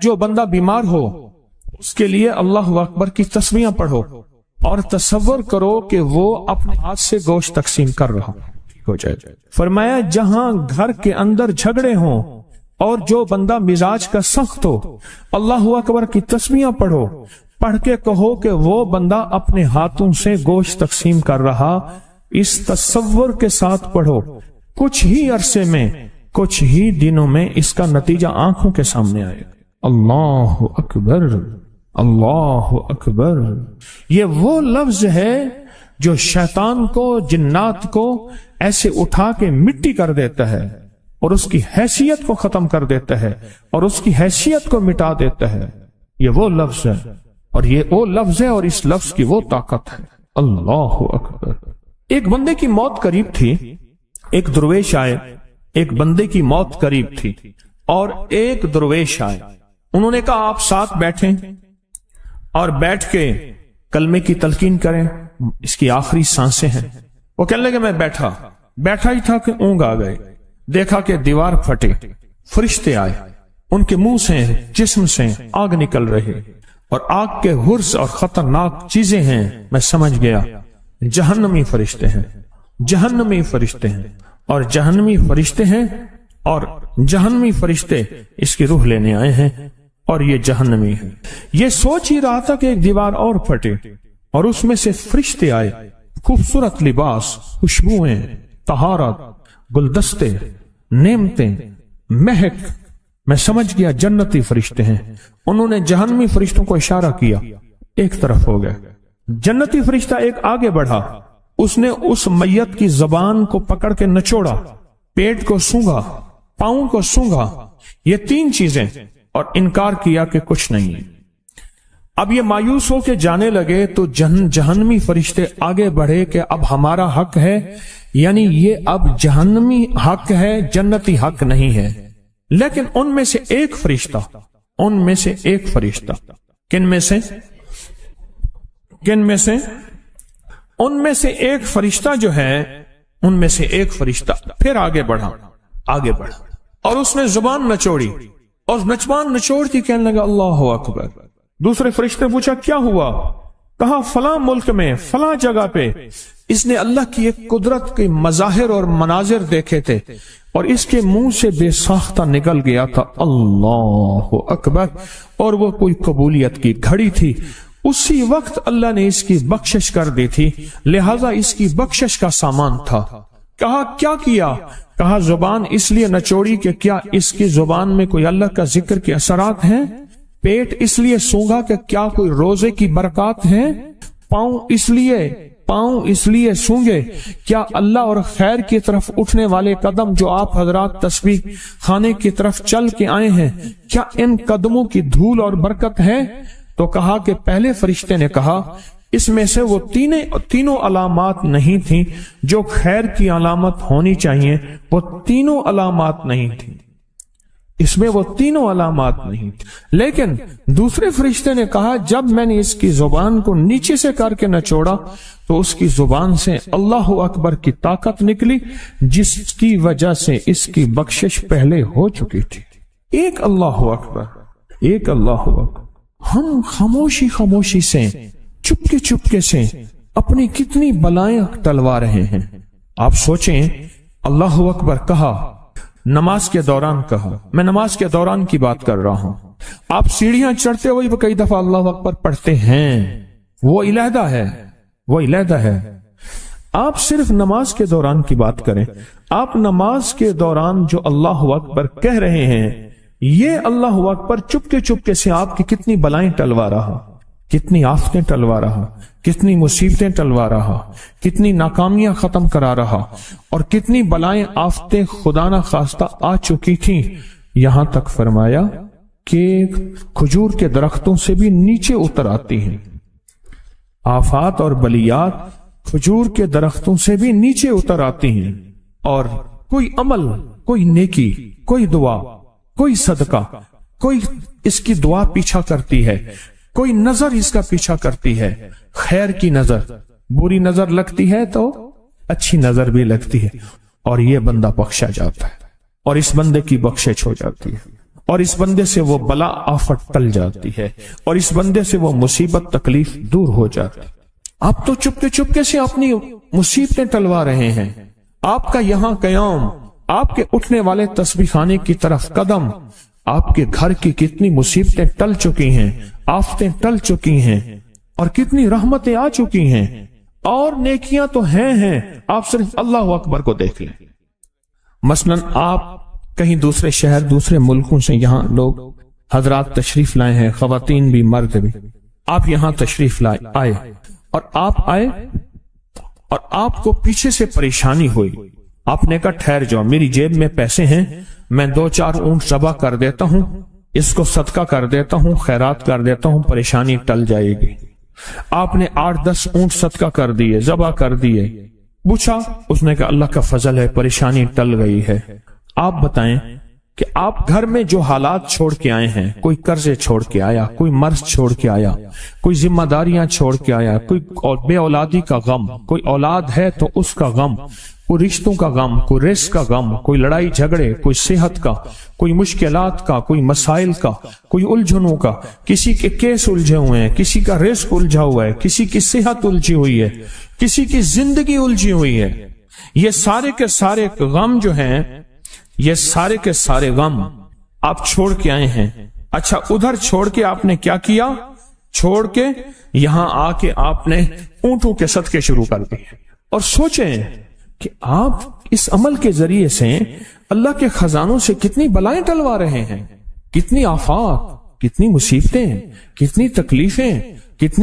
जो बंदा बीमार हो उसके लिए अल्लाह अकबर की तस्बीहां पढ़ो और तसव्वुर करो कि वो अपने हाथ से गोश्त तकसीम कर रहा हो जाए। फरमाया जहां घर के अंदर झगड़े हों और जो बंदा मिजाज का सख्त हो, अल्लाह अकबर की तस्बीहां पढ़ो, पढ़ के कहो कि वो बंदा अपने हाथों से गोश्त तकसीम कर रहा। इस तसव्वुर के साथ पढ़ो, कुछ ही अरसे में, कुछ ही दिनों में इसका नतीजा आंखों के सामने आएगा। अल्लाह अकबर, अल्लाह अकबर। ये वो लफ्ज है जो शैतान को, जिन्नात को ऐसे उठा के मिट्टी कर देता है और उसकी हैसियत को खत्म कर देता है और उसकी हैसियत को मिटा देता है। ये वो लफ्ज है और ये वो लफ्ज है और इस लफ्ज की वो ताकत है। अल्लाह अकबर। एक बंदे की मौत करीब थी, एक दरवेश आए, एक बंदे की मौत करीब थी और एक दरवेश आए। उन्होंने कहा आप साथ बैठें और बैठ के कलमे की तलकीन करें, इसकी आखिरी सांसें हैं। वो कहने लगे मैं बैठा ही था कि ऊंघ आ गए। देखा कि दीवार फटे, फरिश्ते आए, उनके मुंह से, जिस्म से आग निकल रही और आग के हुर्स और खतरनाक चीजें हैं। मैं समझ गया जहन्नमी फरिश्ते हैं, जहन्नमी फरिश्ते हैं और जहन्नमी फरिश्ते हैं और जहन्नमी फरिश्ते इसकी रूह लेने आए हैं और ये जहन्नमी है। ये सोच ही रहा था कि एक दीवार और फटे और उसमें से फरिश्ते आए, खूबसूरत लिबास, खुशबुएं, तहारत, गुलदस्ते, नेमतें, महक। मैं समझ गया जन्नती फरिश्ते हैं। उन्होंने जहन्नमी फरिश्तों को इशारा किया, एक तरफ हो गए। जन्नती फरिश्ता एक आगे बढ़ा, उसने उस मैयत की जबान को पकड़ के नचोड़ा, पेट को सूंघा, पांव को सूंघा, ये तीन चीजें, और इनकार किया कि कुछ नहीं। अब ये मायूस हो के जाने लगे तो जहन्नमी फरिश्ते आगे बढ़े कि अब हमारा हक है, यानी ये अब जहन्नमी हक है, जन्नती हक नहीं है। लेकिन उनमें से एक फरिश्ता, उनमें से एक फरिश्ता, किनमें से उनमें से एक फरिश्ता जो है, उनमें से एक फरिश्ता फिर आगे बढ़ा और उसने जुबान नचोड़ी और जुबान नचोड़ती कहने लगा अल्लाह अकबर। दूसरे फरिश्ते ने पूछा क्या हुआ? कहा फला मुल्क में, फला जगह पे इसने अल्लाह की एक कुदरत के मजाहिर और मनाजिर देखे थे और इसके मुंह से बेसाख्ता निकल गया था अल्लाह अकबर, और वो कोई कबूलियत की घड़ी थी। उसी वक्त अल्लाह ने इसकी बख्शिश कर दी थी, लिहाजा इसकी बख्शिश का सामान था। कहा क्या किया? कहा जुबान इसलिए नचोड़ी कि क्या इसकी जुबान में कोई अल्लाह का जिक्र के असरात हैं? पेट इसलिए सूंघा कि क्या कोई रोजे की बरकत है? पांव इसलिए सूंघे क्या अल्लाह और खैर की तरफ उठने वाले कदम जो आप हजरात तस्बीह खाने की तरफ चल के आए हैं, क्या इन कदमों की धूल और बरकत है? तो कहा कि पहले फरिश्ते ने कहा इसमें से वो तीनों अलामात नहीं थी जो खैर की अलामत होनी चाहिए, वो तीनों अलामात नहीं थी, इसमें वो तीनों अलामात नहीं थी। लेकिन दूसरे फरिश्ते ने कहा जब मैंने इसकी जुबान को नीचे से करके नचोड़ा तो उसकी जुबान से अल्लाह अकबर की ताकत निकली, जिसकी वजह से इसकी बख्शिश पहले हो चुकी थी। एक अल्लाह अकबर, एक अल्लाह अकबर। हम खामोशी से, चुपके से अपनी कितनी बलाएं टलवा रहे हैं। आप सोचें, अल्लाह अकबर कहा, नमाज के दौरान कहा, मैं नमाज के दौरान की बात कर रहा हूं। आप सीढ़ियां चढ़ते हुए कई दफा अल्लाह अकबर पढ़ते हैं, वो इलादा है, वो इलादा है। आप सिर्फ नमाज के दौरान की बात करें, आप नमाज के दौरान जो अल्लाह अकबर कह रहे हैं, ये अल्लाह अकबर चुपके से आपकी कितनी बलाएं टलवा रहा, कितनी आफतें टलवा रहा, कितनी मुसीबतें टलवा रहा, कितनी नाकामियां खत्म करा रहा, और कितनी बलाएं आफतें खुदा ना खास्ता आ चुकी थी। यहां तक फरमाया कि खजूर के दरख्तों से भी नीचे उतर आती हैं। आफात और बलियात खजूर के दरख्तों से भी नीचे उतर आती हैं, और कोई अमल, कोई नेकी, कोई दुआ, कोई सदका, कोई इसकी दुआ पीछा करती है, कोई नजर इसका पीछा करती है। खैर की नजर, बुरी नजर लगती है तो अच्छी नजर भी लगती है, और ये बंदा बख्शा जाता है और इस बंदे की बख्शिश हो जाती है। اور اس بندے سے وہ بلا آفت ٹل جاتی ہے اور اس بندے سے وہ مصیبت تکلیف دور ہو جاتی ہے۔ آپ تو چپکے چپکے سے اپنی مصیبتیں ٹلوا رہے ہیں، آپ کا یہاں قیام، آپ کے اٹھنے والے تسبیح خانے کی طرف قدم، آپ کے گھر کی کتنی مصیبتیں ٹل چکی ہیں، آفتیں ٹل چکی ہیں اور کتنی رحمتیں آ چکی ہیں اور نیکیاں تو ہیں۔ آپ صرف اللہ اکبر کو دیکھ لیں۔ مثلا آپ کہیں دوسرے شہر دوسرے ملکوں سے یہاں لوگ حضرات تشریف لائے ہیں، خواتین بھی مرد بھی، آپ یہاں تشریف آئے اور آپ آئے اور آپ کو پیچھے سے پریشانی ہوئی، آپ نے کہا ٹھہر جاؤ، میری جیب میں پیسے ہیں، میں 2-4 اونٹ ذبح کر دیتا ہوں، اس کو صدقہ کر دیتا ہوں، خیرات کر دیتا ہوں، پریشانی ٹل جائے گی۔ آپ نے 8-10 اونٹ صدقہ کر دیے، ذبح کر دیے، پوچھا، اس نے کہا اللہ کا فضل ہے، پریشانی ٹل گئی ہے۔ آپ بتائیں کہ آپ گھر میں جو حالات چھوڑ کے آئے ہیں، کوئی قرضے چھوڑ کے آیا، کوئی مرض چھوڑ کے آیا، کوئی ذمہ داریاں چھوڑ کے آیا، کوئی بے اولادی کا غم، کوئی اولاد ہے تو اس کا غم، کوئی رشتوں کا غم، کوئی رزق کا غم، کوئی لڑائی جھگڑے، کوئی صحت کا، کوئی مشکلات کا، کوئی مسائل کا، کوئی الجھنوں کا، کسی کے کیس الجھے ہوئے ہیں، کسی کا رزق الجھا ہوا ہے، کسی کی صحت الجھی ہوئی ہے، کسی کی زندگی الجھی ہوئی ہے۔ یہ سارے کے سارے غم جو ہیں، یہ سارے کے سارے غم آپ چھوڑ کے آئے ہیں۔ اچھا، ادھر چھوڑ کے آپ نے کیا کیا؟ چھوڑ کے یہاں آ کے آپ نے اونٹوں کے صدقے شروع کر دیے اور سوچیں کہ آپ اس عمل کے ذریعے سے اللہ کے خزانوں سے کتنی بلائیں ٹلوا رہے ہیں، کتنی آفات، کتنی مصیبتیں، کتنی تکلیفیں، کتنی